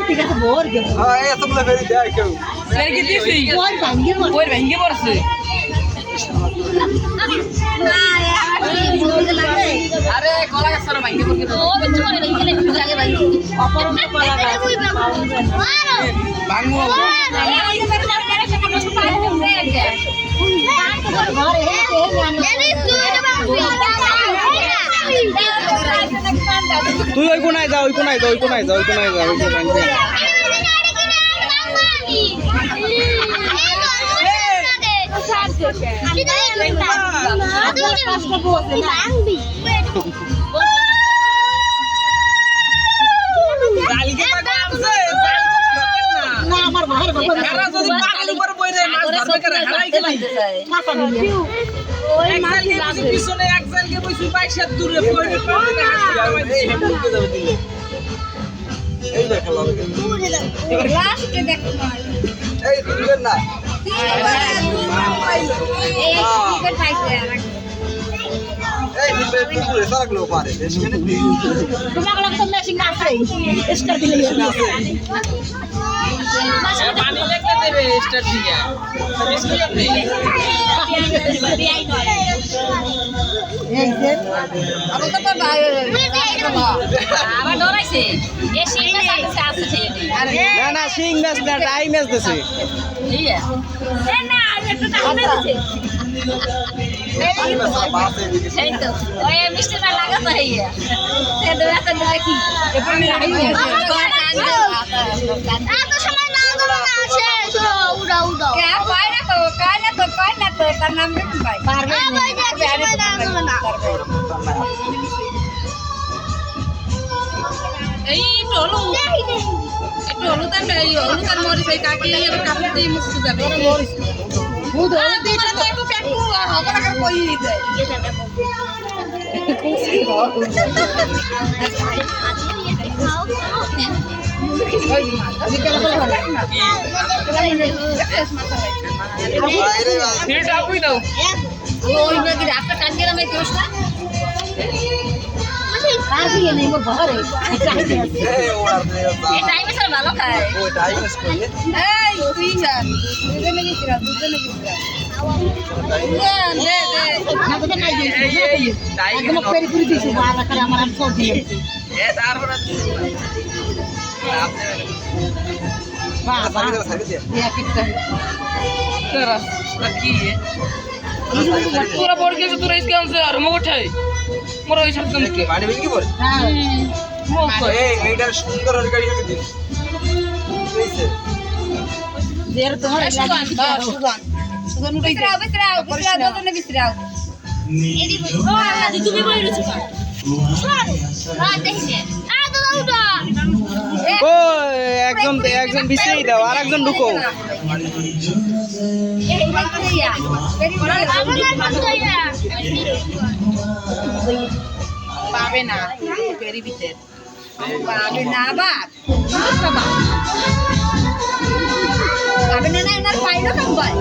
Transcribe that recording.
ঠিক আছে বোর গেল এতগুলো ফেরি দেয় কেউ ভেঙে পড়ছে আরে কলা গাছ সর ভেঙে পড়ছে ও বেঁচে পড়ে না গেলে একটু আগে ভাই অপরন্ত কলা গাছ ভাঙবো তুই ওই কোনায় যা ওই কোনায় যা ওই কোনায় যা ওই কোনায় যা ওই কোনায় যা পিছনে এক জায়গায় বসে বাইশের দূরে এই দেখা লাগে লাস্টে দেখো এই দিবেন না এই টিকেট পাইছে এই দিবে পুরো সারাগুলো পারে সেখানে তোমার লগে তো মেশিন আছে স্টার দিলে পানি লেগে দেবে স্টার দিয়ে এই যে আবার ডরাইছে এ সিংহ সাথে আছে না না সিং ম্যাচ না টাইম ম্যাচ দিছে ঠিক আছে না একটু টাইম আছে সেই তো ওই মিষ্টি না লাগাতো হইয়া সে দৌড়া তো দেখি এখানে এত সময় না ধরো না শেষ উড়া উড়া কে কয় না তো তার নাম কি ভাই পারবে না এই টলু একটু হলুদার হলুদার মরিচ এই কাকি কাপড় দিয়ে মুছতে যাবে দুধ হলুদ দিয়ে তো একটু পেটু হবে না কই দেয় ওই নাকি রাতটা কান গেলাম এই দোষ না আর দিয়ে নেই মোর ঘরে এই ওড়ার দে এই টাইমে সব ভালো খায় ওই টাইম ম্যাচ করে এই তুই জান দুজনে গেছিরা দে না তো নাই দিয়েছি একদম পেরি পুরি দিয়েছি বালা করে আমার আম সব দিয়ে এ তারপর বাহ বাহ সাইড দিয়ে দিয়া কিটা तेरा रखी है पूरा बोर्ड के तो इसके हमसे और मो उठाए मोर ওই সব জনকে পানি ভেঙে পড়ে হ্যাঁ মো এই মেয়েটার সুন্দর গাড়ি হয়ে দিন কইছে দের তোমার সুগান সুগান উঠাই বিসরাও দুজনে বিসরাও এদি ও আল্লাহ দি তুমি বই রুছি শোন রাত দেখনে আ তো উঠা ও একজন বিছাই দাও আর একজন ঢুকো এই বাকিয়া পাবে না পেরি ভিতর পাবে না বাপ পাবে না না এনার পাইলো কাম ভাই